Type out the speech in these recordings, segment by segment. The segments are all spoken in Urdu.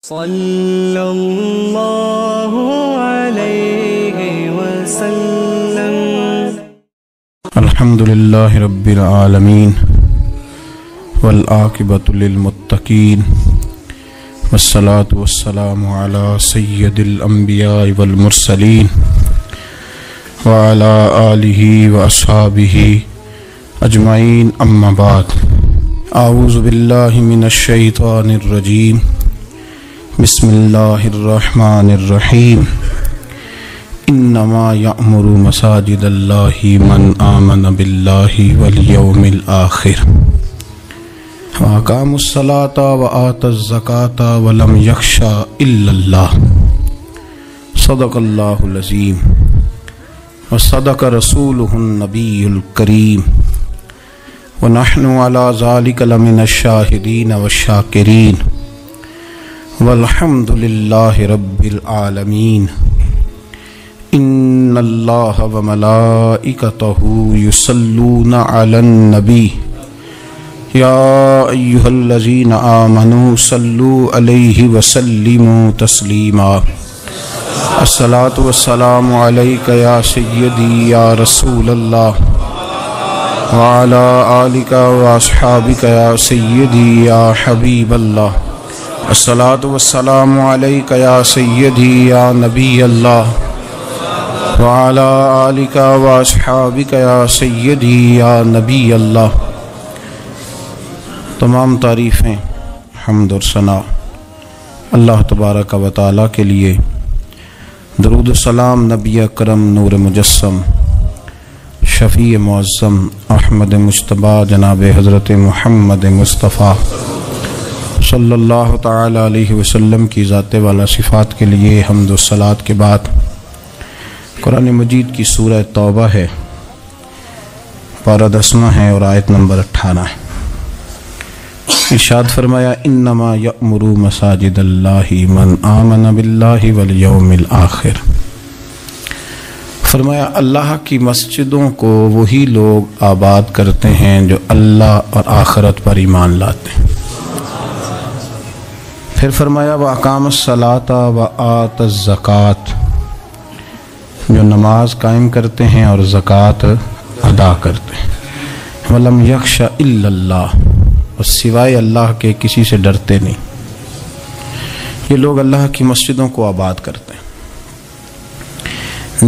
صلی اللہ علیہ وسلم۔ الحمدللہ رب العالمین والعاقبۃ للمتقین والصلاة والسلام علی سید الانبیاء والمرسلین وعلی آلہ واصحابہ اجمعین، اما بعد۔ اعوذ باللہ من الشیطان الرجیم، بسم اللہ الرحمن الرحیم۔ انما یأمر مساجد اللہ من آمن باللہ والیوم الآخر واقام الصلاة وآت الزکاة ولم یخش الا اللہ، صدق اللہ العظیم وصدق رسولہ النبی الکریم، ونحن علی ذلک لمن الشاہدین والشاکرین، والحمد للہ رب العالمین۔ ان اللہ وملائکتہ یصلون علی النبی یا ایہا الذین آمنوا صلوا علیہ وسلموا تسلیما۔ الصلاۃ والسلام علیک یا سیدی یا رسول اللہ، وعلی آلک واصحابک یا سیدی یا حبیب اللہ۔ الصلاۃ والسلام علیک یا سیدی یا نبی اللہ، وعلی آلک واصحابک یا سیدی یا نبی اللہ۔ تمام تعریفیں، حمد اور ثنا اللہ تبارک و تعالیٰ کے لیے۔ درود و سلام نبی اکرم نور مجسم شفیع معظم احمد مجتبیٰ جناب حضرت محمد مصطفیٰ صلی اللہ تعالی علیہ وسلم کی ذات والا صفات کے لیے حمد و صلات کے بعد قرآن مجید کی سورہ توبہ ہے، پارہ 10 ہے اور آیت نمبر 18 ہے۔ ارشاد فرمایا، انما یأمر مساجد اللہ من آمن باللہ والیوم الآخر۔ فرمایا اللہ کی مسجدوں کو وہی لوگ آباد کرتے ہیں جو اللہ اور آخرت پر ایمان لاتے ہیں۔ پھر فرمایا وَأَقَامَ الصَّلَاةَ وَآتَ الزَّكَاةَ، جو نماز قائم کرتے ہیں اور زکوٰۃ ادا کرتے ہیں۔ وَلَمْ يَخْشَ إِلَّا اللَّهُ، اور سوائے اللہ کے کسی سے ڈرتے نہیں۔ یہ لوگ اللہ کی مسجدوں کو آباد کرتے ہیں،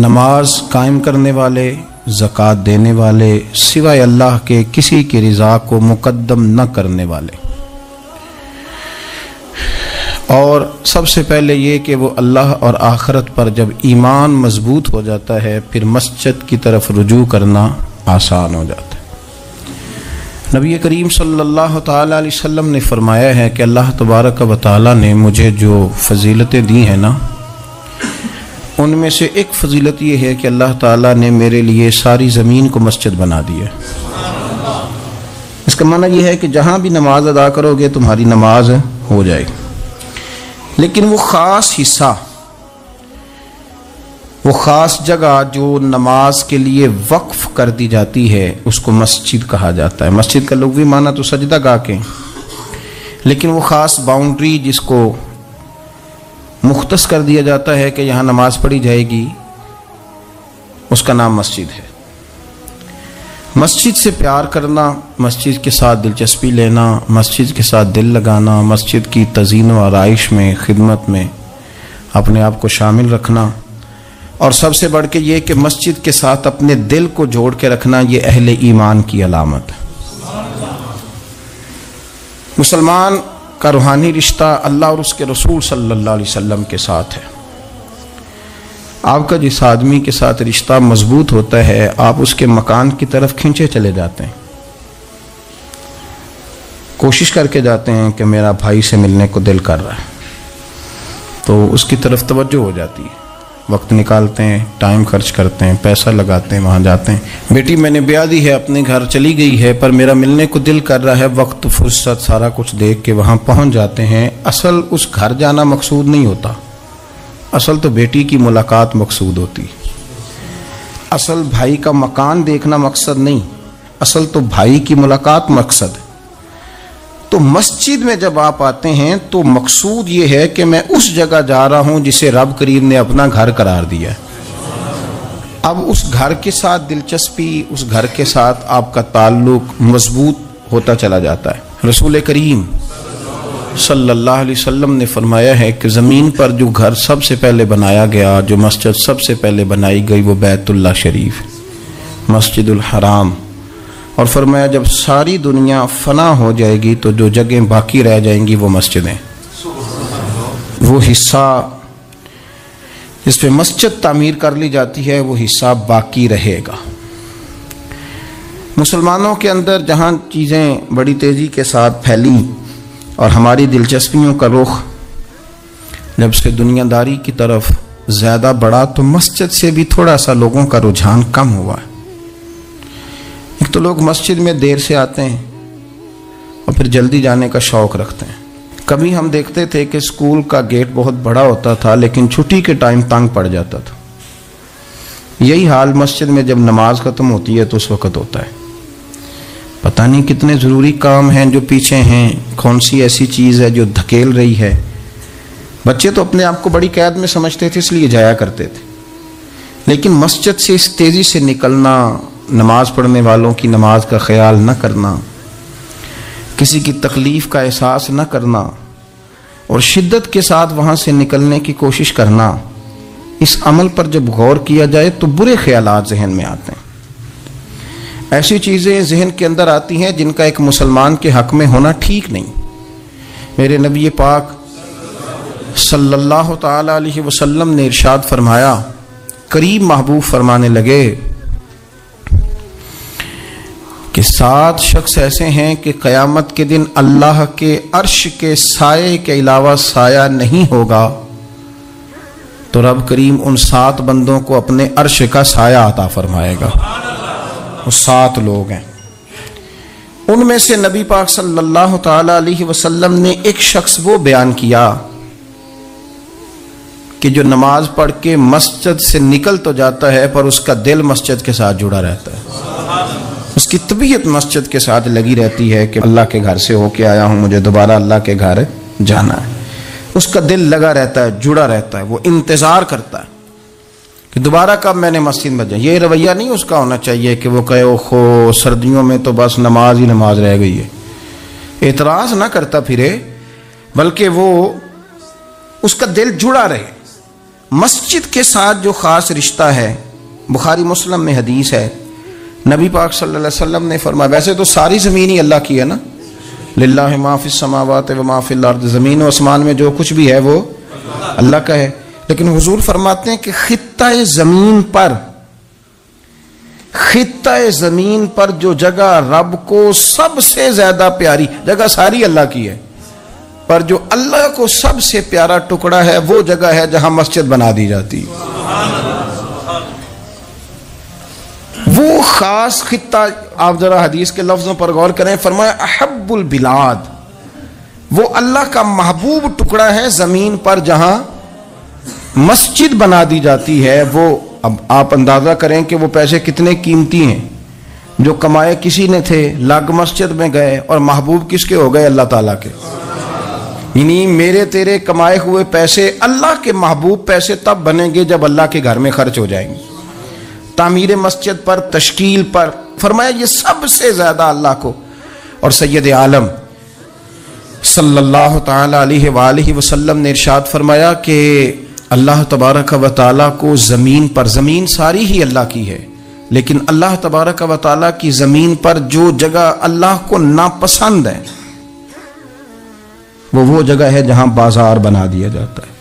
نماز قائم کرنے والے، زکوٰۃ دینے والے، سوائے اللہ کے کسی کی رضا کو مقدم نہ کرنے والے، اور سب سے پہلے یہ کہ وہ اللہ اور آخرت پر جب ایمان مضبوط ہو جاتا ہے پھر مسجد کی طرف رجوع کرنا آسان ہو جاتا ہے۔ نبی کریم صلی اللہ تعالی علیہ وسلم نے فرمایا ہے کہ اللہ تبارک و تعالی نے مجھے جو فضیلتیں دی ہیں نا، ان میں سے ایک فضیلت یہ ہے کہ اللہ تعالیٰ نے میرے لیے ساری زمین کو مسجد بنا دی ہے۔ اس کا معنی یہ ہے کہ جہاں بھی نماز ادا کرو گے تمہاری نماز ہو جائے گی، لیکن وہ خاص حصہ، وہ خاص جگہ جو نماز کے لیے وقف کر دی جاتی ہے اس کو مسجد کہا جاتا ہے۔ مسجد کا لغوی معنی تو سجدہ گاہ کے، لیکن وہ خاص باؤنڈری جس کو مختص کر دیا جاتا ہے کہ یہاں نماز پڑھی جائے گی، اس کا نام مسجد ہے۔ مسجد سے پیار کرنا، مسجد کے ساتھ دلچسپی لینا، مسجد کے ساتھ دل لگانا، مسجد کی تزئین و آرائش میں، خدمت میں اپنے آپ کو شامل رکھنا، اور سب سے بڑھ کے یہ کہ مسجد کے ساتھ اپنے دل کو جوڑ کے رکھنا، یہ اہل ایمان کی علامت ہے۔ مسلمان کا روحانی رشتہ اللہ اور اس کے رسول صلی اللہ علیہ وسلم کے ساتھ ہے۔ آپ کا جس آدمی کے ساتھ رشتہ مضبوط ہوتا ہے آپ اس کے مکان کی طرف کھنچے چلے جاتے ہیں، کوشش کر کے جاتے ہیں کہ میرا بھائی سے ملنے کو دل کر رہا ہے، تو اس کی طرف توجہ ہو جاتی ہے، وقت نکالتے ہیں، ٹائم خرچ کرتے ہیں، پیسہ لگاتے ہیں، وہاں جاتے ہیں۔ بیٹی میں نے بیاہ دی ہے، اپنے گھر چلی گئی ہے، پر میرا ملنے کو دل کر رہا ہے، وقت فرصت سارا کچھ دیکھ کے وہاں پہنچ جاتے ہیں۔ اصل اس گھر جانا مقصود نہیں ہوتا، اصل تو بیٹی کی ملاقات مقصود ہوتی، اصل بھائی کا مکان دیکھنا مقصد نہیں، اصل تو بھائی کی ملاقات مقصد ہے۔ تو مسجد میں جب آپ آتے ہیں تو مقصود یہ ہے کہ میں اس جگہ جا رہا ہوں جسے رب کریم نے اپنا گھر قرار دیا ہے۔ اب اس گھر کے ساتھ دلچسپی، اس گھر کے ساتھ آپ کا تعلق مضبوط ہوتا چلا جاتا ہے۔ رسول کریم صلی اللہ علیہ وسلم نے فرمایا ہے کہ زمین پر جو گھر سب سے پہلے بنایا گیا، جو مسجد سب سے پہلے بنائی گئی، وہ بیت اللہ شریف، مسجد الحرام، اور فرمایا جب ساری دنیا فنا ہو جائے گی تو جو جگہیں باقی رہ جائیں گی وہ مسجدیں، وہ حصہ جس پہ مسجد تعمیر کر لی جاتی ہے وہ حصہ باقی رہے گا۔ مسلمانوں کے اندر جہاں چیزیں بڑی تیزی کے ساتھ پھیلیں اور ہماری دلچسپیوں کا رخ جب سے دنیا داری کی طرف زیادہ بڑھا تو مسجد سے بھی تھوڑا سا لوگوں کا رجحان کم ہوا ہے۔ ایک تو لوگ مسجد میں دیر سے آتے ہیں اور پھر جلدی جانے کا شوق رکھتے ہیں۔ کبھی ہم دیکھتے تھے کہ اسکول کا گیٹ بہت بڑا ہوتا تھا لیکن چھٹی کے ٹائم تنگ پڑ جاتا تھا۔ یہی حال مسجد میں جب نماز ختم ہوتی ہے تو اس وقت ہوتا ہے۔ پتہ نہیں کتنے ضروری کام ہیں جو پیچھے ہیں، کون سی ایسی چیز ہے جو دھکیل رہی ہے۔ بچے تو اپنے آپ کو بڑی قید میں سمجھتے تھے اس لیے جایا کرتے تھے، لیکن مسجد سے اس تیزی سے نکلنا، نماز پڑھنے والوں کی نماز کا خیال نہ کرنا، کسی کی تکلیف کا احساس نہ کرنا اور شدت کے ساتھ وہاں سے نکلنے کی کوشش کرنا، اس عمل پر جب غور کیا جائے تو برے خیالات ذہن میں آتے ہیں۔ ایسی چیزیں ذہن کے اندر آتی ہیں جن کا ایک مسلمان کے حق میں ہونا ٹھیک نہیں۔ میرے نبی پاک صلی اللہ تعالی علیہ وسلم نے ارشاد فرمایا، قریب محبوب فرمانے لگے کہ 7 شخص ایسے ہیں کہ قیامت کے دن اللہ کے عرش کے سائے کے علاوہ سایہ نہیں ہوگا، تو رب کریم ان 7 بندوں کو اپنے عرش کا سایہ عطا فرمائے گا۔ وہ 7 لوگ ہیں، ان میں سے نبی پاک صلی اللہ تعالی علیہ وسلم نے ایک شخص وہ بیان کیا کہ جو نماز پڑھ کے مسجد سے نکل تو جاتا ہے پر اس کا دل مسجد کے ساتھ جڑا رہتا ہے، اس کی طبیعت مسجد کے ساتھ لگی رہتی ہے کہ اللہ کے گھر سے ہو کے آیا ہوں، مجھے دوبارہ اللہ کے گھر جانا ہے۔ اس کا دل لگا رہتا ہے، جڑا رہتا ہے، وہ انتظار کرتا ہے کہ دوبارہ کب میں نے مسجد میں جائیں۔ یہ رویہ نہیں اس کا ہونا چاہیے کہ وہ کہے اوہو سردیوں میں تو بس نماز ہی نماز رہ گئی ہے، اعتراض نہ کرتا پھرے، بلکہ وہ اس کا دل جڑا رہے۔ مسجد کے ساتھ جو خاص رشتہ ہے، بخاری مسلم میں حدیث ہے، نبی پاک صلی اللہ علیہ وسلم نے فرمایا، ویسے تو ساری زمین ہی اللہ کی ہے نا، للہ ما فی السماوات و ما فی الارض، زمین و آسمان میں جو کچھ بھی ہے وہ اللہ کا ہے، لیکن حضور فرماتے ہیں کہ خطہ زمین پر جو جگہ رب کو سب سے زیادہ پیاری، جگہ ساری اللہ کی ہے، پر جو اللہ کو سب سے پیارا ٹکڑا ہے وہ جگہ ہے جہاں مسجد بنا دی جاتی ہے۔ وہ خاص خطہ، آپ ذرا حدیث کے لفظوں پر غور کریں، فرمایا احب البلاد، وہ اللہ کا محبوب ٹکڑا ہے زمین پر جہاں مسجد بنا دی جاتی ہے۔ وہ اب آپ اندازہ کریں کہ وہ پیسے کتنے قیمتی ہیں، جو کمائے کسی نے تھے، لگ مسجد میں گئے، اور محبوب کس کے ہو گئے؟ اللہ تعالیٰ کے۔ یعنی میرے تیرے کمائے ہوئے پیسے اللہ کے محبوب پیسے تب بنیں گے جب اللہ کے گھر میں خرچ ہو جائیں گے، تعمیر مسجد پر، تشکیل پر۔ فرمایا یہ سب سے زیادہ اللہ کو، اور سید عالم صلی اللہ تعالی علیہ وآلہ وسلم نے ارشاد فرمایا کہ اللہ تبارک و تعالیٰ کو زمین پر، زمین ساری ہی اللہ کی ہے، لیکن اللہ تبارک و تعالیٰ کی زمین پر جو جگہ اللہ کو ناپسند ہے وہ جگہ ہے جہاں بازار بنا دیا جاتا ہے،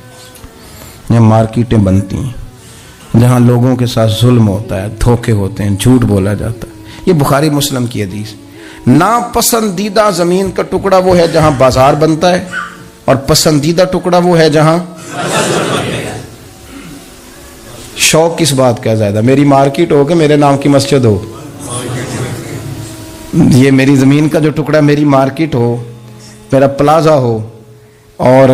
جہاں مارکیٹیں بنتی ہیں، جہاں لوگوں کے ساتھ ظلم ہوتا ہے، دھوکے ہوتے ہیں، جھوٹ بولا جاتا ہے۔ یہ بخاری مسلم کی حدیث۔ ناپسندیدہ زمین کا ٹکڑا وہ ہے جہاں بازار بنتا ہے، اور پسندیدہ ٹکڑا وہ ہے جہاں شوق کس بات کا زیادہ، میری مارکیٹ ہو کہ میرے نام کی مسجد ہو، یہ میری زمین کا جو ٹکڑا میری مارکیٹ ہو، میرا پلازا ہو، اور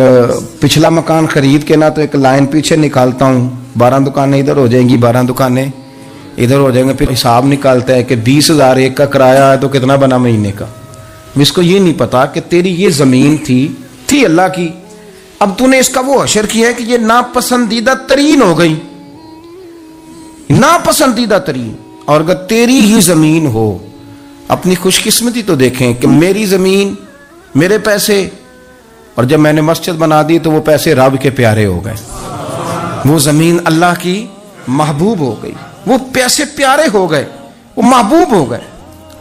پچھلا مکان خرید کے نہ تو ایک لائن پیچھے نکالتا ہوں، 12 دکانیں ادھر ہو جائیں گی، 12 دکانیں ادھر ہو جائیں گے، پھر حساب نکالتا ہے کہ 20,000 ایک کا کرایہ ہے تو کتنا بنا مہینے کا، اس کو یہ نہیں پتا کہ تیری یہ زمین تھی اللہ کی، اب تو نے اس کا وہ حشر کیا ہے کہ یہ ناپسندیدہ ترین ہو گئی، ناپسندیدہ ترین۔ اور اگر تیری ہی زمین ہو، اپنی خوش قسمتی تو دیکھیں کہ میری زمین، میرے پیسے، اور جب میں نے مسجد بنا دی تو وہ پیسے رب کے پیارے ہو گئے، وہ زمین اللہ کی محبوب ہو گئی، وہ پیسے پیارے ہو گئے، وہ محبوب ہو گئے۔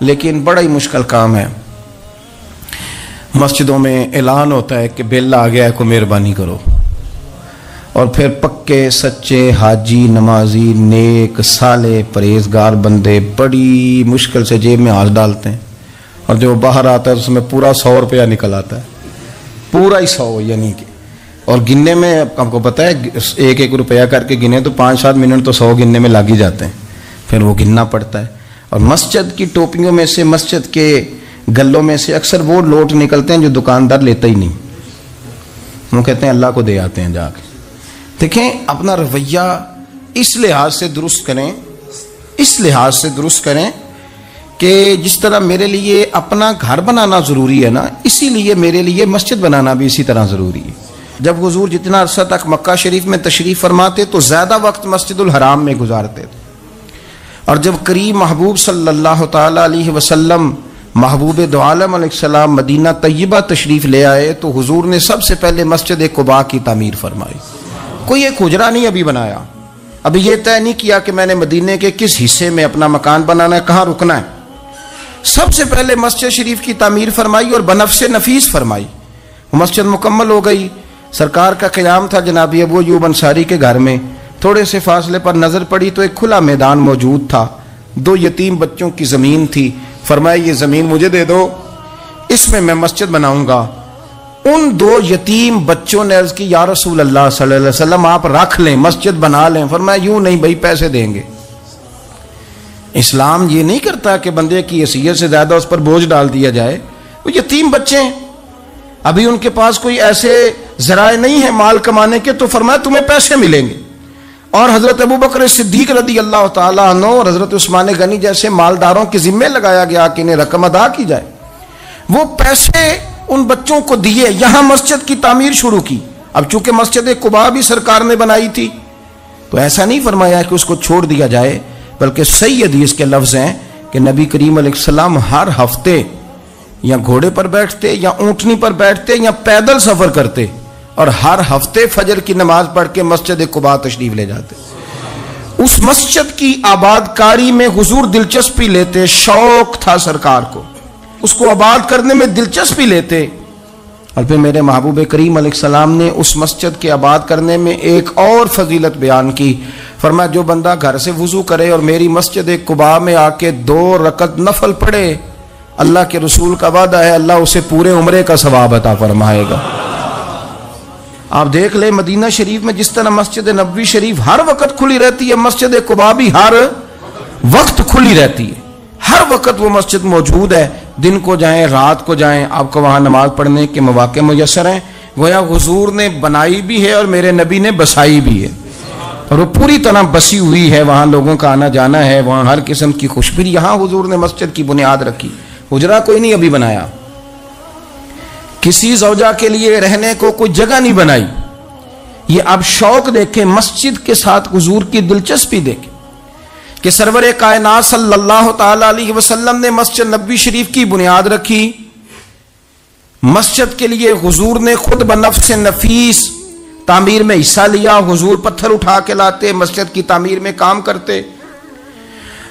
لیکن بڑا ہی مشکل کام ہے، مسجدوں میں اعلان ہوتا ہے کہ بل آ گیا ہے، کو مہربانی کرو، اور پھر پکے سچے حاجی نمازی نیک صالح پرہیزگار بندے بڑی مشکل سے جیب میں ہاتھ ڈالتے ہیں، اور جو باہر آتا ہے اس میں پورا 100 روپیہ نکل آتا ہے، پورا ہی 100، یعنی کہ، اور گننے میں آپ کو پتہ ہے 1-1 روپیہ کر کے گنے تو 5-7 منٹ تو 100 گننے میں لگ ہی جاتے ہیں، پھر وہ گننا پڑتا ہے۔ اور مسجد کی ٹوپیوں میں سے، مسجد کے گلوں میں سے اکثر وہ لوٹ نکلتے ہیں جو دکاندار لیتا ہی نہیں، وہ کہتے ہیں اللہ کو دے آتے ہیں جا کے۔ دیکھیں اپنا رویہ اس لحاظ سے درست کریں، اس لحاظ سے درست کریں کہ جس طرح میرے لیے اپنا گھر بنانا ضروری ہے نا، اسی لیے میرے لیے مسجد بنانا بھی اسی طرح ضروری ہے۔ جب حضور جتنا عرصہ تک مکہ شریف میں تشریف فرماتے تو زیادہ وقت مسجد الحرام میں گزارتے تھے، اور جب قریب محبوب صلی اللہ تعالی علیہ وسلم محبوب دو عالم علیہ السلام مدینہ طیبہ تشریف لے آئے تو حضور نے سب سے پہلے مسجد قباء کی تعمیر فرمائی۔ کوئی ایک حجرہ نہیں ابھی بنایا، ابھی یہ طے نہیں کیا کہ میں نے مدینے کے کس حصے میں اپنا مکان بنانا ہے، کہاں رکنا ہے۔ سب سے پہلے مسجد شریف کی تعمیر فرمائی اور بنفس نفیس فرمائی، مسجد مکمل ہو گئی۔ سرکار کا قیام تھا جناب ابو ایوب انصاری کے گھر میں، تھوڑے سے فاصلے پر نظر پڑی تو ایک کھلا میدان موجود تھا، 2 یتیم بچوں کی زمین تھی، فرمایا یہ زمین مجھے دے دو، اس میں میں مسجد بناؤں گا۔ ان 2 یتیم بچوں نے عرض کی یا رسول اللہ صلی اللہ علیہ وسلم آپ رکھ لیں، مسجد بنا لیں۔ فرمایا یوں نہیں بھائی، پیسے دیں گے۔ اسلام یہ نہیں کرتا کہ بندے کی حیثیت سے زیادہ اس پر بوجھ ڈال دیا جائے، وہ یتیم بچے ہیں، ابھی ان کے پاس کوئی ایسے ذرائع نہیں ہے مال کمانے کے، تو فرمایا تمہیں پیسے ملیں گے۔ اور حضرت ابوبکر صدیق رضی اللہ تعالیٰ عنہ اور حضرت عثمان غنی جیسے مالداروں کے ذمے لگایا گیا کہ انہیں رقم ادا کی جائے، وہ پیسے ان بچوں کو دیے، یہاں مسجد کی تعمیر شروع کی۔ اب چونکہ مسجد قباء بھی سرکار نے بنائی تھی تو ایسا نہیں فرمایا کہ اس کو چھوڑ دیا جائے، بلکہ صحیح حدیث کے لفظ ہیں کہ نبی کریم علیہ السلام ہر ہفتے یا گھوڑے پر بیٹھتے یا اونٹنی پر بیٹھتے یا پیدل سفر کرتے، اور ہر ہفتے فجر کی نماز پڑھ کے مسجد قباء تشریف لے جاتے۔ اس مسجد کی آباد کاری میں حضور دلچسپی لیتے، شوق تھا سرکار کو، اس کو آباد کرنے میں دلچسپی لیتے۔ اور پھر میرے محبوب کریم علیہ السلام نے اس مسجد کے آباد کرنے میں ایک اور فضیلت بیان کی، فرمایا جو بندہ گھر سے وضو کرے اور میری مسجد قباء میں آ کے 2 رکعت نفل پڑھے، اللہ کے رسول کا وعدہ ہے اللہ اسے پورے عمرے کا ثواب عطا فرمائے گا۔ آپ دیکھ لیں مدینہ شریف میں جس طرح مسجد نبوی شریف ہر وقت کھلی رہتی ہے، مسجد قباء بھی ہر وقت کھلی رہتی ہے، ہر وقت وہ مسجد موجود ہے، دن کو جائیں رات کو جائیں آپ کو وہاں نماز پڑھنے کے مواقع میسر ہیں۔ گویا حضور نے بنائی بھی ہے اور میرے نبی نے بسائی بھی ہے، اور وہ پوری طرح بسی ہوئی ہے، وہاں لوگوں کا آنا جانا ہے، وہاں ہر قسم کی خوشبری، یہاں حضور نے مسجد کی بنیاد رکھی، حجرہ کوئی نہیں ابھی بنایا، کسی زوجہ کے لیے رہنے کو کوئی جگہ نہیں بنائی۔ یہ اب شوق دیکھیں، مسجد کے ساتھ حضور کی دلچسپی دیکھیں کہ سرور کائنات صلی اللہ تعالی علیہ وسلم نے مسجد نبوی شریف کی بنیاد رکھی، مسجد کے لیے حضور نے خود بنفس نفیس تعمیر میں حصہ لیا، حضور پتھر اٹھا کے لاتے، مسجد کی تعمیر میں کام کرتے۔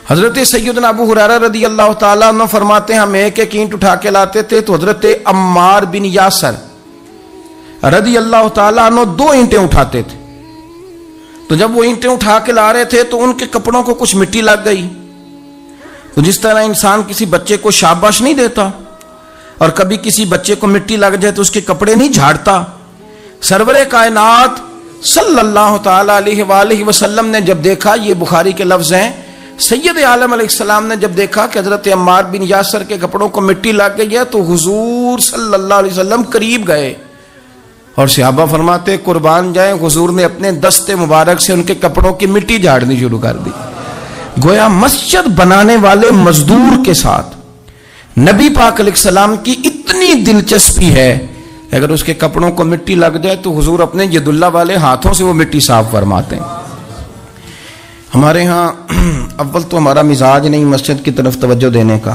حضرت سیدنا ابو ہریرہ رضی اللہ تعالیٰ عنہ فرماتے ہیں ہم ایک اینٹ اٹھا کے لاتے تھے تو حضرت عمار بن یاسر رضی اللہ تعالیٰ عنہ 2 اینٹیں اٹھاتے تھے، تو جب وہ اینٹیں اٹھا کے لا رہے تھے تو ان کے کپڑوں کو کچھ مٹی لگ گئی، تو جس طرح انسان کسی بچے کو شاباش نہیں دیتا اور کبھی کسی بچے کو مٹی لگ جائے تو اس کے کپڑے نہیں جھاڑتا، سرور کائنات صلی اللہ تعالیٰ علیہ وآلہ وسلم نے جب دیکھا، یہ بخاری کے لفظ ہیں، سید عالم علیہ السلام نے جب دیکھا کہ حضرت عمار بن یاسر کے کپڑوں کو مٹی لگ گئی ہے تو حضور صلی اللہ علیہ وسلم قریب گئے، اور صحابہ فرماتے قربان جائیں حضور نے اپنے دست مبارک سے ان کے کپڑوں کی مٹی جھاڑنی شروع کر دی۔ گویا مسجد بنانے والے مزدور کے ساتھ نبی پاک علیہ السلام کی اتنی دلچسپی ہے، اگر اس کے کپڑوں کو مٹی لگ جائے تو حضور اپنے ید اللہ والے ہاتھوں سے وہ مٹی صاف فرماتے ہیں۔ ہمارے ہاں اول تو ہمارا مزاج نہیں مسجد کی طرف توجہ دینے کا،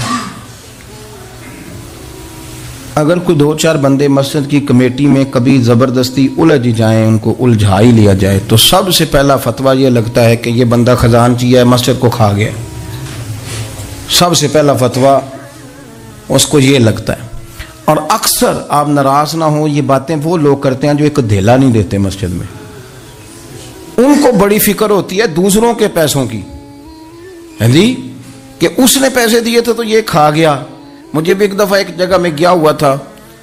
اگر کوئی 2-4 بندے مسجد کی کمیٹی میں کبھی زبردستی الجھ جائیں، ان کو الجھا ہی لیا جائے، تو سب سے پہلا فتویٰ یہ لگتا ہے کہ یہ بندہ خزانچی ہے، مسجد کو کھا گیا۔ سب سے پہلا فتویٰ اس کو یہ لگتا ہے، اور اکثر آپ ناراض نہ ہوں، یہ باتیں وہ لوگ کرتے ہیں جو ایک دھیلا نہیں دیتے مسجد میں۔ ان کو بڑی فکر ہوتی ہے دوسروں کے پیسوں کی، ہے جی، کہ اس نے پیسے دیے تھے تو یہ کھا گیا۔ مجھے بھی ایک دفعہ ایک جگہ میں گیا ہوا تھا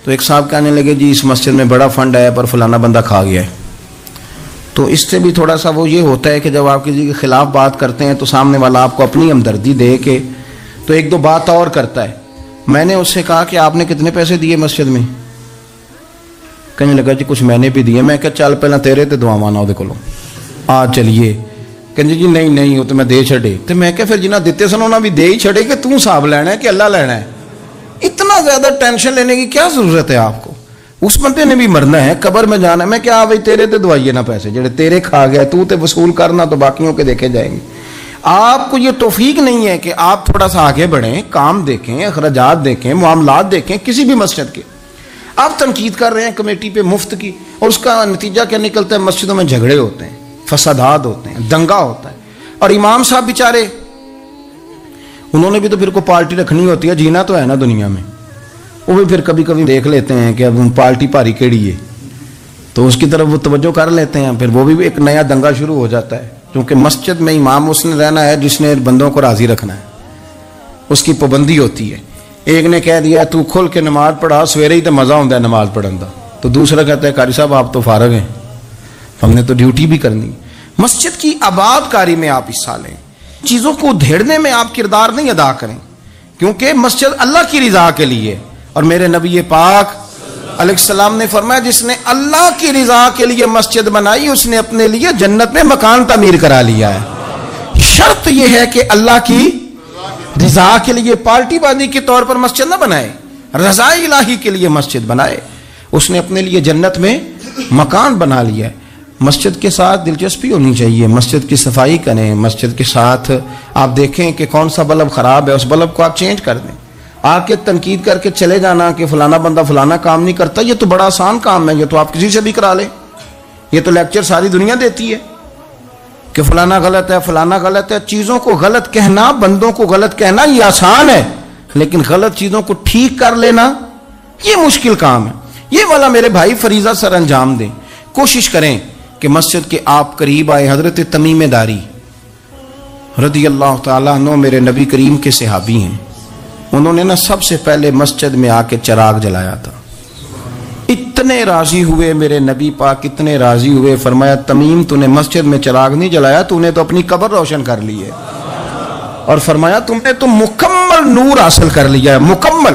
تو ایک صاحب کہنے لگے جی اس مسجد میں بڑا فنڈ آیا پر فلانا بندہ کھا گیا ہے۔ تو اس سے بھی تھوڑا سا وہ یہ ہوتا ہے کہ جب آپ کسی کے خلاف بات کرتے ہیں تو سامنے والا آپ کو اپنی ہمدردی دے کے تو 1-2 بات اور کرتا ہے۔ میں نے اس سے کہا کہ آپ نے کتنے پیسے دیے مسجد میں؟ کہنے لگا جی کچھ میں نے بھی دیے۔ میں کہا چل پہلے تیرے تے دعا مانا وہ کولوں آ چلیے۔ کہنے جی نہیں وہ تو میں دے چھڑے۔ تو میں کہا پھر جنہ دیتے سن انہوں بھی دے ہی چھڑے کہ توں صاحب لینا ہے کہ اللہ لینا ہے؟ اتنا زیادہ ٹینشن لینے کی کیا ضرورت ہے آپ کو؟ اس بندے نے بھی مرنا ہے، قبر میں جانا ہے۔ میں کیا بھائی تیرے تے دعائیے نہ پیسے جڑے تیرے کھا گئے، تو تے وصول کرنا تو باقیوں کے دیکھے جائیں گے۔ آپ کو یہ توفیق نہیں ہے کہ آپ تھوڑا سا آگے بڑھیں، کام دیکھیں، اخراجات دیکھیں، معاملات دیکھیں کسی بھی مسجد کے۔ آپ تنقید کر رہے ہیں کمیٹی پہ مفت کی، اور اس کا نتیجہ کیا نکلتا ہے؟ مسجدوں میں جھگڑے ہوتے ہیں، فسادات ہوتے ہیں، دنگا ہوتا ہے۔ اور امام صاحب بیچارے انہوں نے بھی تو پھر کو پارٹی رکھنی ہوتی ہے، جینا تو ہے نا دنیا میں۔ وہ بھی پھر کبھی کبھی دیکھ لیتے ہیں کہ اب پارٹی بھاری کیڑی ہے، تو اس کی طرف وہ توجہ کر لیتے ہیں، پھر وہ بھی ایک نیا دنگا شروع ہو جاتا ہے۔ کیونکہ مسجد میں امام اس نے رہنا ہے جس نے بندوں کو راضی رکھنا ہے، اس کی پابندی ہوتی ہے۔ ایک نے کہہ دیا تو کھل کے نماز پڑھا، سویرے ہی تو مزہ ہوتا ہے نماز پڑھن دا، تو دوسرا کہتا ہے قاری صاحب آپ تو فارغ ہیں، ہم نے تو ڈیوٹی بھی کرنی۔ مسجد کی آباد کاری میں آپ حصہ لیں، چیزوں کو دھیڑنے میں آپ کردار نہیں ادا کریں، کیونکہ مسجد اللہ کی رضا کے لیے۔ اور میرے نبی پاک علیہ السلام نے فرمایا جس نے اللہ کی رضا کے لیے مسجد بنائی اس نے اپنے لیے جنت میں مکان تعمیر کرا لیا ہے۔ شرط یہ ہے کہ اللہ کی رضا کے لیے پارٹی بازی کے طور پر مسجد نہ بنائے، رضا الہی کے لیے مسجد بنائے۔ اس نے اپنے لیے جنت میں مکان بنا لیا ہے۔ مسجد کے ساتھ دلچسپی ہونی چاہیے، مسجد کی صفائی کریں، مسجد کے ساتھ آپ دیکھیں کہ کون سا بلب خراب ہے، اس بلب کو آپ چینج کر دیں۔ آ کے تنقید کر کے چلے جانا کہ فلانا بندہ فلانا کام نہیں کرتا، یہ تو بڑا آسان کام ہے، یہ تو آپ کسی سے بھی کرا لیں۔ یہ تو لیکچر ساری دنیا دیتی ہے کہ فلانا غلط ہے، فلانا غلط ہے۔ چیزوں کو غلط کہنا، بندوں کو غلط کہنا یہ آسان ہے، لیکن غلط چیزوں کو ٹھیک کر لینا یہ مشکل کام ہے۔ یہ والا میرے بھائی فریضہ سر انجام دیں۔ کوشش کریں کہ مسجد کے آپ قریب آئے۔ حضرت تمیم داری رضی اللہ تعالیٰ عنہ میرے نبی کریم کے صحابی ہیں، انہوں نے سب سے پہلے مسجد میں آ کے چراغ جلایا تھا۔ اتنے راضی ہوئے میرے نبی پاک، اتنے راضی ہوئے، فرمایا تمیم تو نے مسجد میں چراغ نہیں جلایا، تو نے تو اپنی قبر روشن کر لی ہے، اور فرمایا تم نے تو مکمل نور حاصل کر لیا ہے، مکمل۔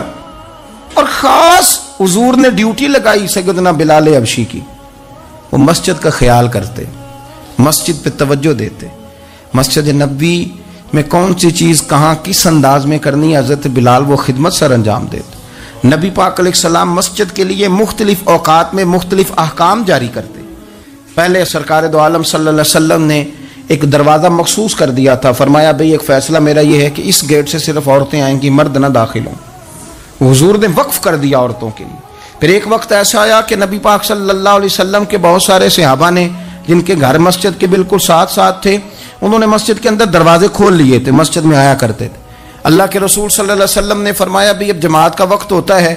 اور خاص حضور نے ڈیوٹی لگائی سیدنا بلال حبشی کی، وہ مسجد کا خیال کرتے، مسجد پہ توجہ دیتے، مسجد نبوی میں کون سی چیز کہاں کس انداز میں کرنی ہے، حضرت بلال وہ خدمت سر انجام دیتے۔ نبی پاک علیہ السلام مسجد کے لیے مختلف اوقات میں مختلف احکام جاری کرتے۔ پہلے سرکار دو عالم صلی اللہ علیہ وسلم نے ایک دروازہ مخصوص کر دیا تھا، فرمایا بھئی ایک فیصلہ میرا یہ ہے کہ اس گیٹ سے صرف عورتیں آئیں گی، مرد نہ داخل ہوں۔ حضور نے وقف کر دیا عورتوں کے لیے۔ پھر ایک وقت ایسا آیا کہ نبی پاک صلی اللہ علیہ وسلم کے بہت سارے صحابہ نے جن کے گھر مسجد کے بالکل ساتھ ساتھ تھے، انہوں نے مسجد کے اندر دروازے کھول لیے تھے، مسجد میں آیا کرتے تھے۔ اللہ کے رسول صلی اللہ علیہ وسلم نے فرمایا بھی اب جماعت کا وقت ہوتا ہے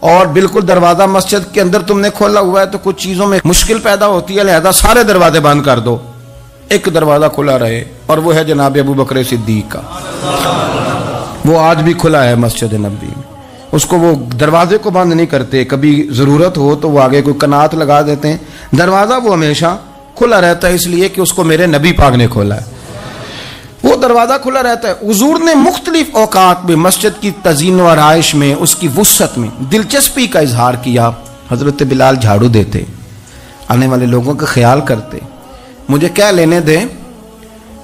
اور بالکل دروازہ مسجد کے اندر تم نے کھولا ہوا ہے تو کچھ چیزوں میں مشکل پیدا ہوتی ہے، لہذا سارے دروازے بند کر دو، ایک دروازہ کھلا رہے، اور وہ ہے جناب ابو بکر صدیق کا۔ وہ آج بھی کھلا ہے مسجد نبوی میں، اس کو وہ دروازے کو بند نہیں کرتے، کبھی ضرورت ہو تو وہ آگے کوئی کنات لگا دیتے ہیں، دروازہ وہ ہمیشہ کھلا رہتا ہے، اس لیے کہ اس کو میرے نبی پاک نے کھولا ہے، وہ دروازہ کھلا رہتا ہے۔ حضور نے مختلف اوقات میں مسجد کی تزئین و آرائش میں، اس کی وسعت میں دلچسپی کا اظہار کیا۔ حضرت بلال جھاڑو دیتے، آنے والے لوگوں کا خیال کرتے۔ مجھے کہہ لینے دیں،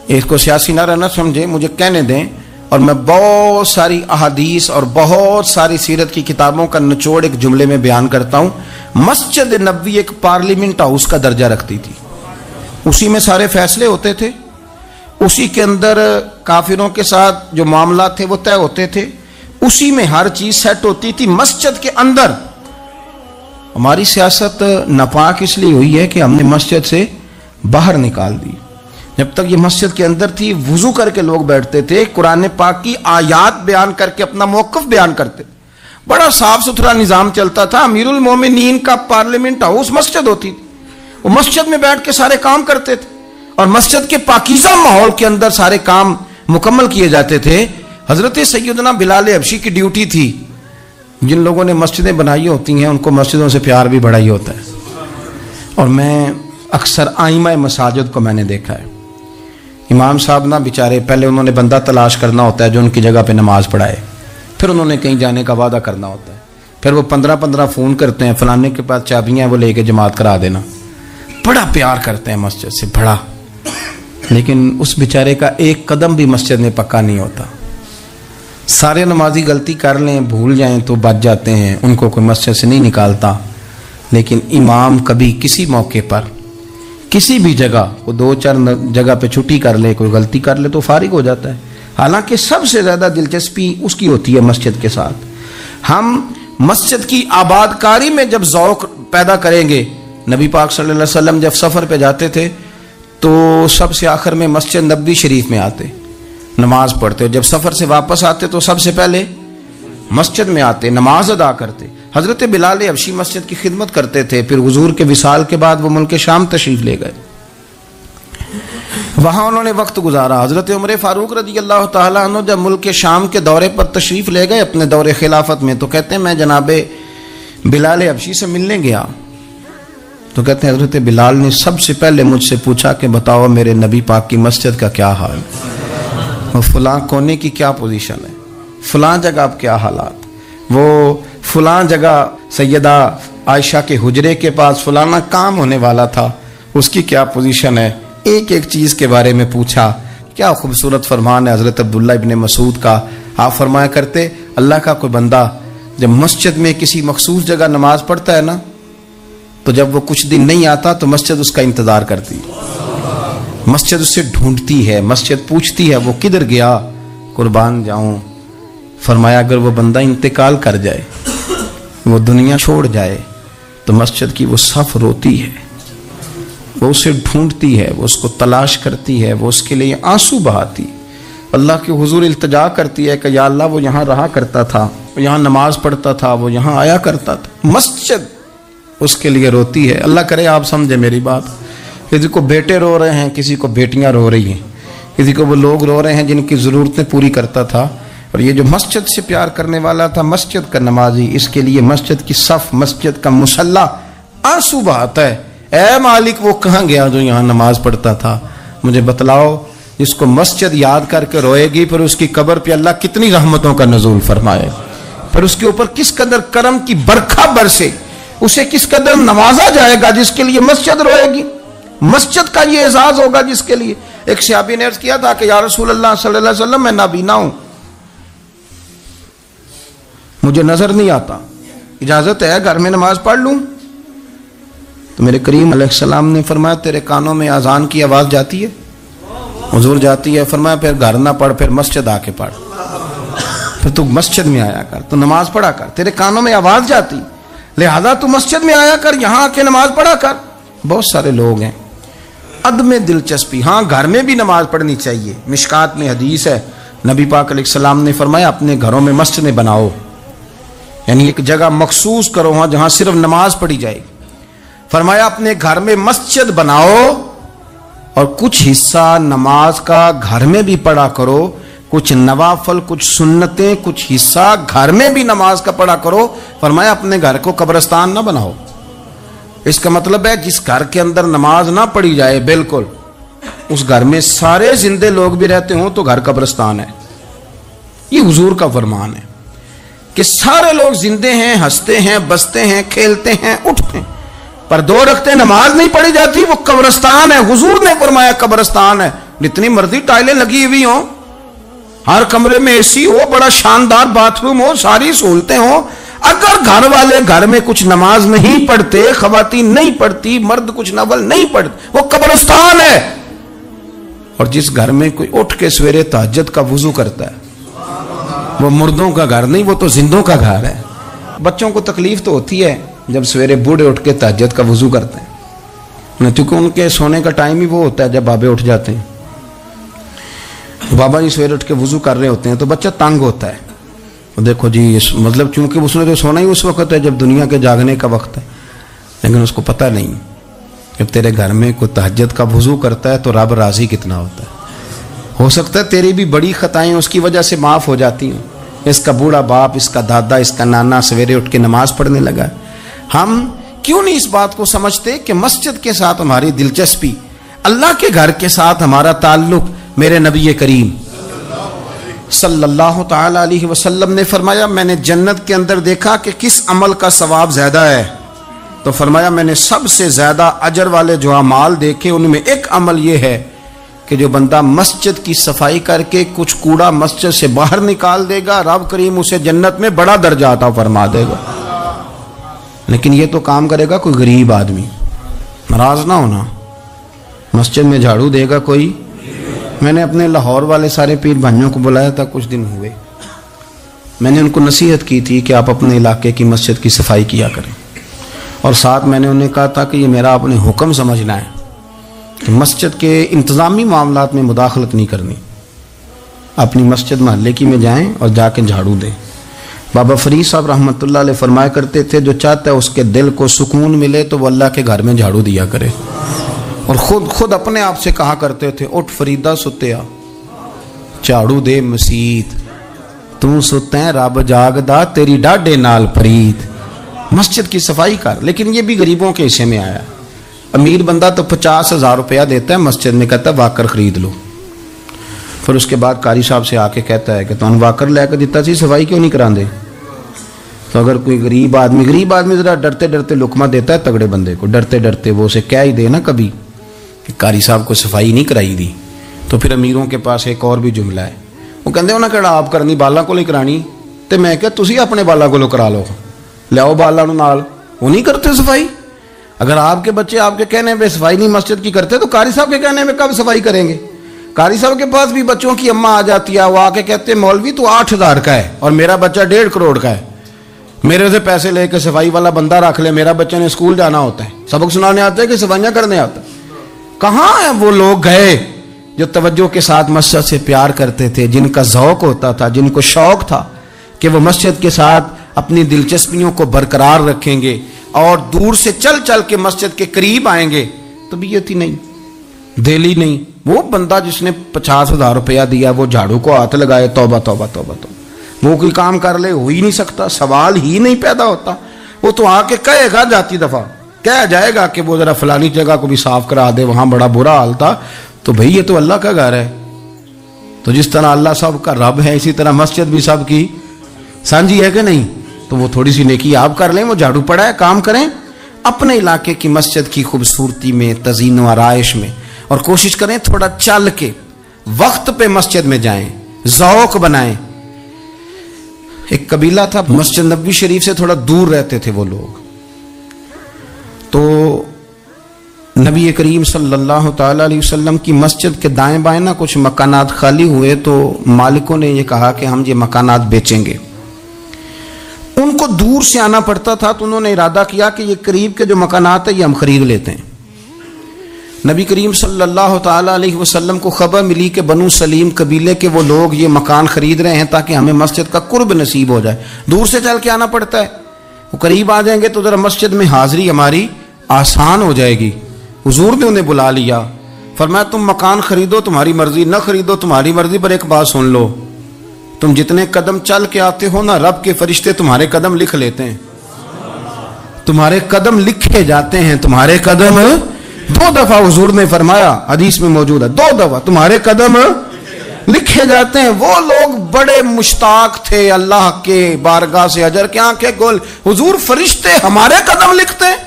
اس کو سیاسی نہ رہنا سمجھے، مجھے کہنے دیں، اور میں بہت ساری احادیث اور بہت ساری سیرت کی کتابوں کا نچوڑ ایک جملے میں بیان کرتا ہوں. مسجد نبوی ایک پارلیمنٹ ہاؤس کا درجہ رکھتی تھی. اسی میں سارے فیصلے ہوتے تھے, اسی کے اندر کافروں کے ساتھ جو معاملات تھے وہ طے ہوتے تھے, اسی میں ہر چیز سیٹ ہوتی تھی مسجد کے اندر. ہماری سیاست ناپاک اس لیے ہوئی ہے کہ ہم نے مسجد سے باہر نکال دی. جب تک یہ مسجد کے اندر تھی وضو کر کے لوگ بیٹھتے تھے, قرآن پاک کی آیات بیان کر کے اپنا موقف بیان کرتے, بڑا صاف ستھرا نظام چلتا تھا. امیر المومنین کا پارلیمنٹ ہاؤس مسجد ہوتی تھی, وہ مسجد میں بیٹھ کے سارے کام کرتے تھے اور مسجد کے پاکیزہ ماحول کے اندر سارے کام مکمل کیے جاتے تھے. حضرت سیدنا بلال حبشی کی ڈیوٹی تھی, جن لوگوں نے مسجدیں بنائی ہوتی ہیں ان کو مسجدوں سے پیار بھی بڑا ہی ہوتا ہے. اور میں اکثر آئمہ مساجد کو میں نے دیکھا ہے, امام صاحب نہ بیچارے پہلے انہوں نے بندہ تلاش کرنا ہوتا ہے جو ان کی جگہ پہ نماز پڑھائے, پھر انہوں نے کہیں جانے کا وعدہ کرنا ہوتا ہے, پھر وہ 15 فون کرتے ہیں فلانے کے پاس چابیاں ہیں وہ لے کے جماعت کرا دینا. بڑا پیار کرتے ہیں مسجد سے بڑا, لیکن اس بیچارے کا ایک قدم بھی مسجد میں پکا نہیں ہوتا. سارے نمازی غلطی کر لیں بھول جائیں تو بچ جاتے ہیں, ان کو کوئی مسجد سے نہیں نکالتا. لیکن امام کبھی کسی موقع پر کسی بھی جگہ وہ 2-4 جگہ پہ چھٹی کر لے, کوئی غلطی کر لے تو فارغ ہو جاتا ہے. حالانکہ سب سے زیادہ دلچسپی اس کی ہوتی ہے مسجد کے ساتھ. ہم مسجد کی آباد کاری میں جب ذوق پیدا کریں گے, نبی پاک صلی اللہ علیہ وسلم جب سفر پہ جاتے تھے تو سب سے آخر میں مسجد نبوی شریف میں آتے, نماز پڑھتے. جب سفر سے واپس آتے تو سب سے پہلے مسجد میں آتے, نماز ادا کرتے. حضرت بلال حبشی مسجد کی خدمت کرتے تھے, پھر حضور کے وصال کے بعد وہ ملک شام تشریف لے گئے, وہاں انہوں نے وقت گزارا. حضرت عمر فاروق رضی اللہ تعالیٰ عنہ جب ملک شام کے دورے پر تشریف لے گئے اپنے دور خلافت میں, تو کہتے ہیں میں جناب بلال حبشی سے ملنے گیا, تو کہتے ہیں حضرت بلال نے سب سے پہلے مجھ سے پوچھا کہ بتاؤ میرے نبی پاک کی مسجد کا کیا حال, وہ فلاں کونے کی کیا پوزیشن ہے, فلاں جگہ اب کیا حالات, وہ فلاں جگہ سیدہ عائشہ کے حجرے کے پاس فلانا کام ہونے والا تھا, اس کی کیا پوزیشن ہے. ایک ایک چیز کے بارے میں پوچھا. کیا خوبصورت فرمان ہے حضرت عبداللہ ابن مسعود کا. آپ فرمایا کرتے اللہ کا کوئی بندہ جب مسجد میں کسی مخصوص جگہ نماز پڑھتا ہے نا, تو جب وہ کچھ دن نہیں آتا تو مسجد اس کا انتظار کرتی, مسجد اس سے ڈھونڈتی ہے, مسجد پوچھتی ہے وہ کدھر گیا, قربان جاؤں. فرمایا اگر وہ بندہ انتقال کر جائے, وہ دنیا چھوڑ جائے, تو مسجد کی وہ صف روتی ہے, وہ اسے ڈھونڈتی ہے, وہ اس کو تلاش کرتی ہے, وہ اس کے لیے آنسو بہاتی, اللہ کے حضور التجا کرتی ہے کہ یا اللہ وہ یہاں رہا کرتا تھا, وہ یہاں نماز پڑھتا تھا, وہ یہاں آیا کرتا تھا. مسجد اس کے لیے روتی ہے. اللہ کرے آپ سمجھے میری بات. کسی کو بیٹے رو رہے ہیں, کسی کو بیٹیاں رو رہی ہیں, کسی کو وہ لوگ رو رہے ہیں جن کی ضرورتیں پوری کرتا تھا. اور یہ جو مسجد سے پیار کرنے والا تھا, مسجد کا نمازی, اس کے لیے مسجد کی صف, مسجد کا مصلی آنسو بہاتا ہے. اے مالک وہ کہاں گیا جو یہاں نماز پڑھتا تھا, مجھے بتلاؤ. جس کو مسجد یاد کر کے روئے گی, پھر اس کی قبر پہ اللہ کتنی رحمتوں کا نزول فرمائے, پھر اس کے اوپر کس قدر کرم کی برکھا برسے, اسے کس قدر نوازا جائے گا جس کے لیے مسجد روئے گی. مسجد کا یہ اعزاز ہوگا جس کے لیے. ایک صحابی نے عرض کیا تھا کہ یا رسول اللہ صلی اللہ علیہ وسلم میں نابینا ہوں, مجھے نظر نہیں آتا, اجازت ہے گھر میں نماز پڑھ لوں؟ تو میرے کریم علیہ السلام نے فرمایا تیرے کانوں میں اذان کی آواز جاتی ہے؟ حضور جاتی ہے. فرمایا پھر گھر نہ پڑھ, پھر مسجد آ کے پڑھ, پھر تو مسجد میں آیا کر, تو نماز پڑھا کر, تیرے کانوں میں آواز جاتی, لہذا تو مسجد میں آیا کر, یہاں آ کے نماز پڑھا کر. بہت سارے لوگ ہیں عدم دلچسپی. ہاں گھر میں بھی نماز پڑھنی چاہیے. مشکات میں حدیث ہے, نبی پاک علیہ السلام نے فرمایا اپنے گھروں میں مسجدیں بناؤ, یعنی ایک جگہ مخصوص کرو ہاں جہاں صرف نماز پڑھی جائے. فرمایا اپنے گھر میں مسجد بناؤ اور کچھ حصہ نماز کا گھر میں بھی پڑھا کرو, کچھ نوافل, کچھ سنتیں, کچھ حصہ گھر میں بھی نماز کا پڑھا کرو. فرمایا اپنے گھر کو قبرستان نہ بناؤ. اس کا مطلب ہے جس گھر کے اندر نماز نہ پڑھی جائے بالکل, اس گھر میں سارے زندے لوگ بھی رہتے ہوں تو گھر قبرستان ہے. یہ حضور کا فرمان ہے کہ سارے لوگ زندے ہیں, ہنستے ہیں, بستے ہیں, کھیلتے ہیں, اٹھتے ہیں, پر 2 رکعتیں نماز نہیں پڑھی جاتی, وہ قبرستان ہے. حضور نے فرمایا قبرستان ہے. جتنی مرضی ٹائلیں لگی ہوئی ہوں, ہر کمرے میں AC ہو, بڑا شاندار باتھ روم ہو, ساری سہولتیں ہو, اگر گھر والے گھر میں کچھ نماز نہیں پڑھتے, خواتین نہیں پڑھتی, مرد کچھ نفل نہیں پڑھتے, وہ قبرستان ہے. اور جس گھر میں کوئی اٹھ کے سویرے تہجد کا وضو کرتا ہے, وہ مردوں کا گھر نہیں, وہ تو زندوں کا گھر ہے. بچوں کو تکلیف تو ہوتی ہے جب سویرے بوڑھے اٹھ کے تہجد کا وضو کرتے ہیں, کیونکہ ان کے سونے کا ٹائم ہی وہ ہوتا ہے جب بابے اٹھ جاتے ہیں. بابا جی سویرے اٹھ کے وضو کر رہے ہوتے ہیں تو بچہ تنگ ہوتا ہے. دیکھو جی مطلب چونکہ اس نے تو سونا ہی اس وقت ہے جب دنیا کے جاگنے کا وقت ہے, لیکن اس کو پتہ نہیں جب تیرے گھر میں کوئی تہجد کا وضو کرتا ہے تو رب راضی کتنا ہوتا ہے. ہو سکتا ہے تیری بھی بڑی خطائیں اس کی وجہ سے معاف ہو جاتی ہیں. اس کا بوڑھا باپ, اس کا دادا, اس کا نانا سویرے اٹھ کے نماز پڑھنے لگا. ہم کیوں نہیں اس بات کو سمجھتے کہ مسجد کے ساتھ ہماری دلچسپی, اللہ کے گھر کے ساتھ ہمارا تعلق. میرے نبی کریم صلی اللہ تعالی علیہ وسلم نے فرمایا, میں نے جنت کے اندر دیکھا کہ کس عمل کا ثواب زیادہ ہے, تو فرمایا میں نے سب سے زیادہ اجر والے جو اعمال دیکھے ان میں ایک عمل یہ ہے کہ جو بندہ مسجد کی صفائی کر کے کچھ کوڑا مسجد سے باہر نکال دے گا, رب کریم اسے جنت میں بڑا درجہ عطا فرما دے گا. لیکن یہ تو کام کرے گا کوئی غریب آدمی, ناراض نہ ہونا. مسجد میں جھاڑو دے گا کوئی. میں نے اپنے لاہور والے سارے پیر بھائیوں کو بلایا تھا, کچھ دن ہوئے, میں نے ان کو نصیحت کی تھی کہ آپ اپنے علاقے کی مسجد کی صفائی کیا کریں, اور ساتھ میں نے انہیں کہا تھا کہ یہ میرا اپنے حکم سمجھنا ہے کہ مسجد کے انتظامی معاملات میں مداخلت نہیں کرنی. اپنی مسجد محلے کی میں جائیں اور جا کے جھاڑو دیں. بابا فرید صاحب رحمۃ اللہ علیہ فرمایا کرتے تھے, جو چاہتا ہے اس کے دل کو سکون ملے تو وہ اللہ کے گھر میں جھاڑو دیا کرے. اور خود اپنے آپ سے کہا کرتے تھے, اٹھ فریدہ ستیا, جھاڑو دے مسیت, تو ستیں رب جاگدا تیری ڈاڈے نال فرید. مسجد کی صفائی کر. لیکن یہ بھی غریبوں کے حصے میں آیا. امیر بندہ تو 50,000 روپیہ دیتا ہے مسجد میں, کہتا ہے واکر خرید لو. پھر اس کے بعد قاری صاحب سے آ کے کہتا ہے کہ تو واکر لے کے دیتا سی, صفائی کیوں نہیں کران دے. تو اگر کوئی غریب آدمی ذرا ڈرتے ڈرتے لقمہ دیتا ہے تگڑے بندے کو, ڈرتے ڈرتے وہ اسے کہہ ہی دے نا کبھی کہ قاری صاحب کو صفائی نہیں کرائی دی. تو پھر امیروں کے پاس ایک اور بھی جملہ ہے, وہ کہتے ہیں کہڑا آپ کرنی بالا کو کرانی, تو میں کہ تسی اپنے بالا کو کرا لو, لیاؤ بالا نال. وہ نہیں کرتے صفائی. اگر آپ کے بچے آپ کے کہنے پہ صفائی نہیں مسجد کی کرتے تو قاری صاحب کے کہنے میں کب صفائی کریں گے. قاری صاحب کے پاس بھی بچوں کی اماں آ جاتی ہے, وہ آ کے کہتے ہیں مولوی تو 8,000 کا ہے اور میرا بچہ 1.5 کروڑ کا ہے, میرے سے پیسے لے کے صفائی والا بندہ رکھ لے, میرا بچہ نے اسکول جانا ہوتا ہے, سبق سنانے آتا ہے کہ صفائیاں کرنے آتا ہے. کہاں ہیں وہ لوگ گئے جو توجہ کے ساتھ مسجد سے پیار کرتے تھے, جن کا ذوق ہوتا تھا, جن کو شوق تھا کہ وہ مسجد کے ساتھ اپنی دلچسپیوں کو برقرار رکھیں گے اور دور سے چل چل کے مسجد کے قریب آئیں گے. طبیعت ہی نہیں, دل ہی نہیں. وہ بندہ جس نے 50,000 روپیہ دیا وہ جھاڑو کو ہاتھ لگائے, توبہ توبہ توبہ توبہ, وہ کوئی کام کر لے, ہو ہی نہیں سکتا, سوال ہی نہیں پیدا ہوتا. وہ تو آ کے کہے گا, جاتی دفعہ کہہ جائے گا کہ وہ ذرا فلانی جگہ کو بھی صاف کرا دے, وہاں بڑا برا حال تھا. تو بھئی یہ تو اللہ کا گھر ہے. تو جس طرح اللہ سب کا رب ہے اسی طرح مسجد بھی سب کی سانجی ہے کہ نہیں. تو وہ تھوڑی سی نیکی آپ کر لیں, وہ جھاڑو پڑا ہے, کام کریں اپنے علاقے کی مسجد کی خوبصورتی میں, تزئین و آرائش میں, اور کوشش کریں تھوڑا چل کے وقت پہ مسجد میں جائیں, ذوق بنائیں. ایک قبیلہ تھا مسجد نبوی شریف سے تھوڑا دور رہتے تھے وہ لوگ. تو نبی کریم صلی اللہ تعالی علیہ وسلم کی مسجد کے دائیں بائیں نہ کچھ مکانات خالی ہوئے, تو مالکوں نے یہ کہا کہ ہم یہ مکانات بیچیں گے. ان کو دور سے آنا پڑتا تھا, تو انہوں نے ارادہ کیا کہ یہ قریب کے جو مکانات ہیں یہ ہم خرید لیتے ہیں. نبی کریم صلی اللہ تعالی علیہ وسلم کو خبر ملی کہ بنو سلیم قبیلے کے وہ لوگ یہ مکان خرید رہے ہیں تاکہ ہمیں مسجد کا قرب نصیب ہو جائے. دور سے چل کے آنا پڑتا ہے, وہ قریب آ جائیں گے تو ذرا مسجد میں حاضری ہماری آسان ہو جائے گی. حضور نے انہیں بلا لیا, فرمایا تم مکان خریدو تمہاری مرضی, نہ خریدو تمہاری مرضی, پر ایک بات سن لو, تم جتنے قدم چل کے آتے ہو نا, رب کے فرشتے تمہارے قدم لکھ لیتے ہیں, تمہارے قدم لکھے جاتے ہیں, تمہارے قدم 2 دفعہ حضور نے فرمایا, حدیث میں موجود ہے, 2 دفعہ تمہارے قدم لکھے جاتے ہیں. وہ لوگ بڑے مشتاق تھے اللہ کے بارگاہ سے اجر کے آنکھیں گول. حضور فرشتے ہمارے قدم لکھتے ہیں,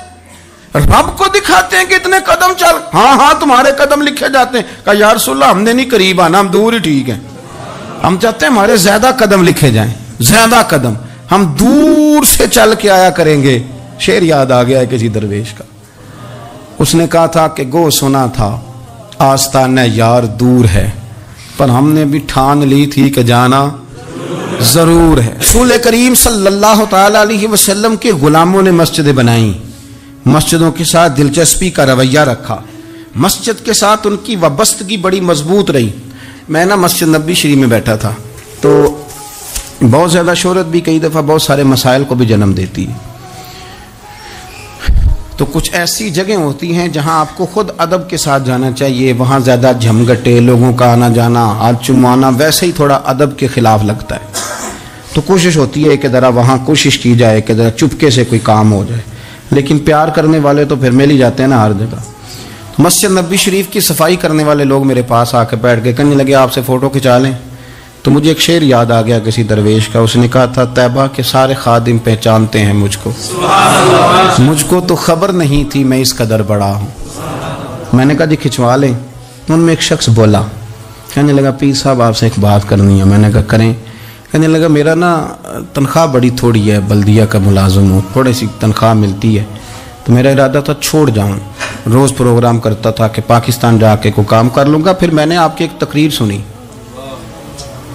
رب کو دکھاتے ہیں کہ اتنے قدم چل, ہاں تمہارے قدم لکھے جاتے ہیں. کہا یا رسول اللہ ہم نے نہیں قریب آنا, ہم دور ہی ٹھیک ہیں. ہم چاہتے ہیں ہمارے زیادہ قدم لکھے جائیں، زیادہ قدم، ہم دور سے چل کے آیا کریں گے۔ شعر یاد آ گیا ہے کسی درویش کا، اس نے کہا تھا کہ گو سنا تھا آستانہ یار دور ہے، پر ہم نے بھی ٹھان لی تھی کہ جانا ضرور ہے۔ رسول کریم صلی اللہ تعالی علیہ وسلم کے غلاموں نے مسجدیں بنائیں، مسجدوں کے ساتھ دلچسپی کا رویہ رکھا، مسجد کے ساتھ ان کی وابستگی بڑی مضبوط رہی۔ میں نا مسجد نبوی شریف میں بیٹھا تھا تو بہت زیادہ شہرت بھی کئی دفعہ بہت سارے مسائل کو بھی جنم دیتی ہے، تو کچھ ایسی جگہیں ہوتی ہیں جہاں آپ کو خود ادب کے ساتھ جانا چاہیے، وہاں زیادہ جھمگٹے لوگوں کا آنا جانا، ہاتھ چمانا ویسے ہی تھوڑا ادب کے خلاف لگتا ہے، تو کوشش ہوتی ہے کہ ذرا وہاں کوشش کی جائے کہ ذرا چپکے سے کوئی کام ہو جائے، لیکن پیار کرنے والے تو پھر مل ہی جاتے ہیں نا ہر جگہ۔ مسجد نبوی شریف کی صفائی کرنے والے لوگ میرے پاس آ کے بیٹھ گئے، کہنے لگے آپ سے فوٹو کھنچا لیں، تو مجھے ایک شعر یاد آ گیا کسی درویش کا، اس نے کہا تھا طیبہ کے سارے خادم پہچانتے ہیں مجھ کو تو خبر نہیں تھی میں اس قدر بڑا ہوں۔ میں نے کہا جی کھنچوا لیں، ان میں ایک شخص بولا، کہنے لگا پیر صاحب آپ سے ایک بات کرنی ہے۔ میں نے کہا کریں۔ کہنے لگا میرا نا تنخواہ بڑی تھوڑی ہے، بلدیہ کا ملازم ہوں، تھوڑی سی تنخواہ ملتی ہے، تو میرا ارادہ تھا چھوڑ جاؤں، روز پروگرام کرتا تھا کہ پاکستان جا کے کوئی کام کر لوں گا۔ پھر میں نے آپ کی ایک تقریر سنی،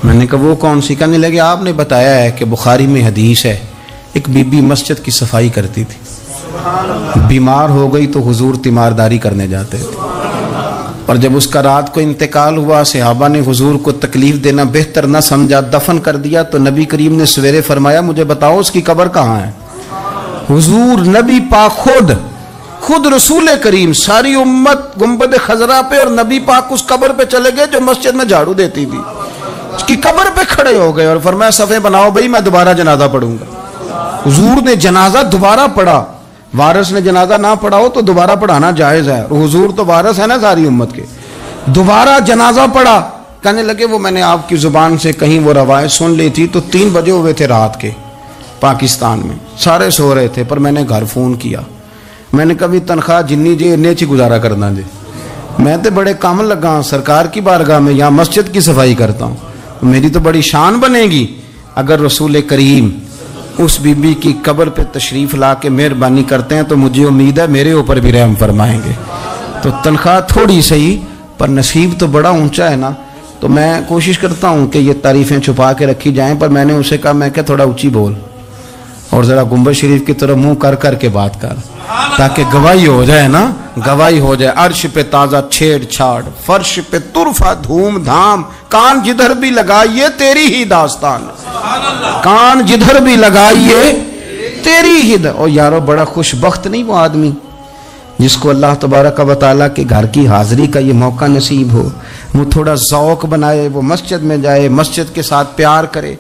میں نے کہا وہ کون سی؟ کہنے لگے آپ نے بتایا ہے کہ بخاری میں حدیث ہے ایک بی بی مسجد کی صفائی کرتی تھی، بیمار ہو گئی تو حضور تیمارداری کرنے جاتے تھے، اور جب اس کا رات کو انتقال ہوا صحابہ نے حضور کو تکلیف دینا بہتر نہ سمجھا، دفن کر دیا، تو نبی کریم نے سویرے فرمایا مجھے بتاؤ اس کی قبر کہاں ہے؟ حضور نبی پاک خود رسول کریم ساری امت گنبد خضرا پہ اور نبی پاک اس قبر پہ چلے گئے جو مسجد میں جھاڑو دیتی تھی، اس کی قبر پہ کھڑے ہو گئے اور فرمایا صفے بناؤ بھائی میں دوبارہ جنازہ پڑھوں گا۔ حضور نے جنازہ دوبارہ پڑھا، وارث نے جنازہ نہ پڑھا ہو تو دوبارہ پڑھانا جائز ہے، حضور تو وارث ہے نا ساری امت کے، دوبارہ جنازہ پڑھا۔ کہنے لگے وہ میں نے آپ کی زبان سے کہیں وہ روایت سن لی تھی، تو 3 بجے ہوئے تھے رات کے پاکستان میں، سارے سو رہے تھے، پر میں نے گھر فون کیا، میں نے کبھی تنخواہ جنی جی انہیں چی گزارا کرنا جی، میں تو بڑے کام لگا ہوں سرکار کی بارگاہ میں، یہاں مسجد کی صفائی کرتا ہوں، میری تو بڑی شان بنے گی اگر رسول کریم اس بی بی کی قبر پہ تشریف لا کے مہربانی کرتے ہیں، تو مجھے امید ہے میرے اوپر بھی رحم فرمائیں گے۔ تو تنخواہ تھوڑی صحیح پر نصیب تو بڑا اونچا ہے نا، تو میں کوشش کرتا ہوں کہ یہ تعریفیں چھپا کے رکھی جائیں، پر میں نے اسے کہا میں کہ تھوڑا اونچی بول اور ذرا گنبد شریف کی طرف منہ کر کے بات کر، تاکہ گواہی ہو جائے نا، گواہی ہو جائے۔ عرش پہ تازہ چھیڑ چھاڑ، فرش پہ طرفہ دھوم دھام، کان جدھر بھی لگائیے تیری ہی داستان، کان جدھر بھی لگائیے تیری ہی اور یارو بڑا خوش بخت نہیں وہ آدمی جس کو اللہ تبارک و تعالیٰ کے گھر کی حاضری کا یہ موقع نصیب ہو، وہ تھوڑا ذوق بنائے، وہ مسجد میں جائے، مسجد کے ساتھ پیار کرے،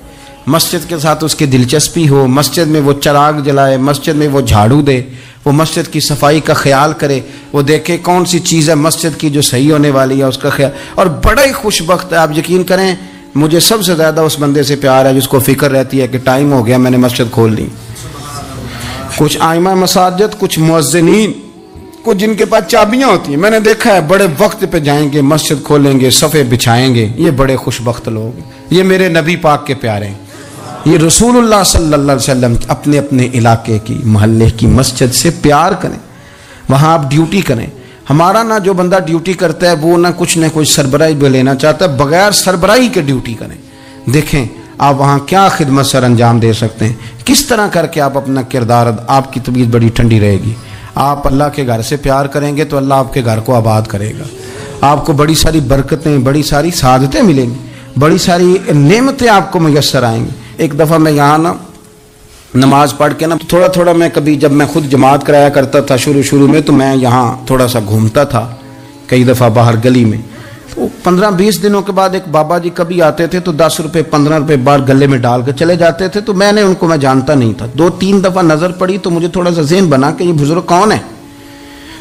مسجد کے ساتھ اس کی دلچسپی ہو، مسجد میں وہ چراغ جلائے، مسجد میں وہ جھاڑو دے، وہ مسجد کی صفائی کا خیال کرے، وہ دیکھے کون سی چیز ہے مسجد کی جو صحیح ہونے والی ہے اس کا خیال، اور بڑا ہی خوش بخت ہے۔ آپ یقین کریں مجھے سب سے زیادہ اس بندے سے پیار ہے جس کو فکر رہتی ہے کہ ٹائم ہو گیا میں نے مسجد کھول لی۔ کچھ آئمہ مساجد، کچھ مؤذنین، کچھ جن کے پاس چابیاں ہوتی ہیں، میں نے دیکھا ہے بڑے وقت پہ جائیں گے، مسجد کھولیں گے، صفے بچھائیں گے، یہ بڑے خوش بخت لوگ، یہ میرے نبی پاک کے پیارے ہیں، یہ رسول اللہ صلی اللہ علیہ وسلم اپنے اپنے علاقے کی محلے کی مسجد سے پیار کریں، وہاں آپ ڈیوٹی کریں۔ ہمارا نہ جو بندہ ڈیوٹی کرتا ہے وہ نہ کچھ سربراہی بھی لینا چاہتا ہے، بغیر سربراہی کے ڈیوٹی کریں، دیکھیں آپ وہاں کیا خدمت سر انجام دے سکتے ہیں، کس طرح کر کے آپ اپنا کردار، آپ کی طبیعت بڑی ٹھنڈی رہے گی۔ آپ اللہ کے گھر سے پیار کریں گے تو اللہ آپ کے گھر کو آباد کرے گا، آپ کو بڑی ساری برکتیں، بڑی ساری سعادتیں ملیں گی، بڑی ساری نعمتیں آپ کو میسر آئیں گی۔ ایک دفعہ میں یہاں نا نماز پڑھ کے نا تھوڑا میں کبھی جب میں خود جماعت کرایا کرتا تھا شروع میں، تو میں یہاں تھوڑا سا گھومتا تھا کئی دفعہ باہر گلی میں، تو 15-20 دنوں کے بعد ایک بابا جی کبھی آتے تھے تو 10 روپے 15 روپے بار گلے میں ڈال کے چلے جاتے تھے، تو میں نے ان کو، میں جانتا نہیں تھا، 2-3 دفعہ نظر پڑی تو مجھے تھوڑا سا ذہن بنا کہ یہ بزرگ کون ہے۔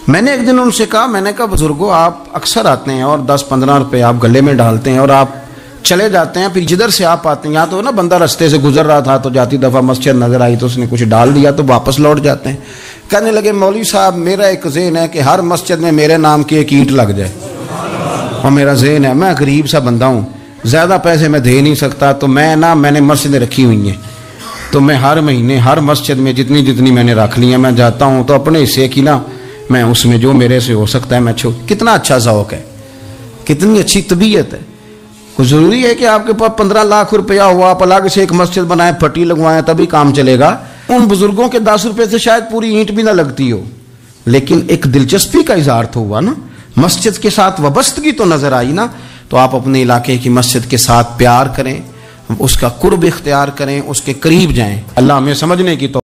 میں نے ایک دن ان سے کہا، میں نے کہا بزرگوں آپ اکثر آتے ہیں اور 10-15 روپے آپ گلے میں ڈالتے ہیں اور آپ چلے جاتے ہیں، پھر جدھر سے آپ آتے ہیں، یہاں تو نا بندہ رستے سے گزر رہا تھا تو جاتی دفعہ مسجد نظر آئی تو اس نے کچھ ڈال دیا تو واپس لوٹ جاتے ہیں۔ کہنے لگے مولوی صاحب میرا ایک ذہن ہے کہ ہر مسجد میں میرے نام کی ایک اینٹ لگ جائے، اور میرا ذہن ہے، میں غریب سا بندہ ہوں، زیادہ پیسے میں دے نہیں سکتا، تو میں نے مسجدیں رکھی ہوئی ہیں، تو میں ہر مہینے ہر مسجد میں جتنی میں نے رکھ لی ہیں، میں جاتا ہوں تو اپنے حصے کی میں اس میں جو میرے سے ہو سکتا ہے میں کتنا اچھا ذوق ہے، کتنی اچھی طبیعت ہے۔ کوئی ضروری ہے کہ آپ کے پاس 15 لاکھ روپیہ ہوا، آپ الگ سے ایک مسجد بنائیں، پٹی لگوائیں، تبھی کام چلے گا؟ ان بزرگوں کے 10 روپے سے شاید پوری اینٹ بھی نہ لگتی ہو، لیکن ایک دلچسپی کا اظہار تو ہوا نا، مسجد کے ساتھ وابستگی تو نظر آئی نا۔ تو آپ اپنے علاقے کی مسجد کے ساتھ پیار کریں، اس کا قرب اختیار کریں، اس کے قریب جائیں۔ اللہ ہمیں سمجھنے کی تو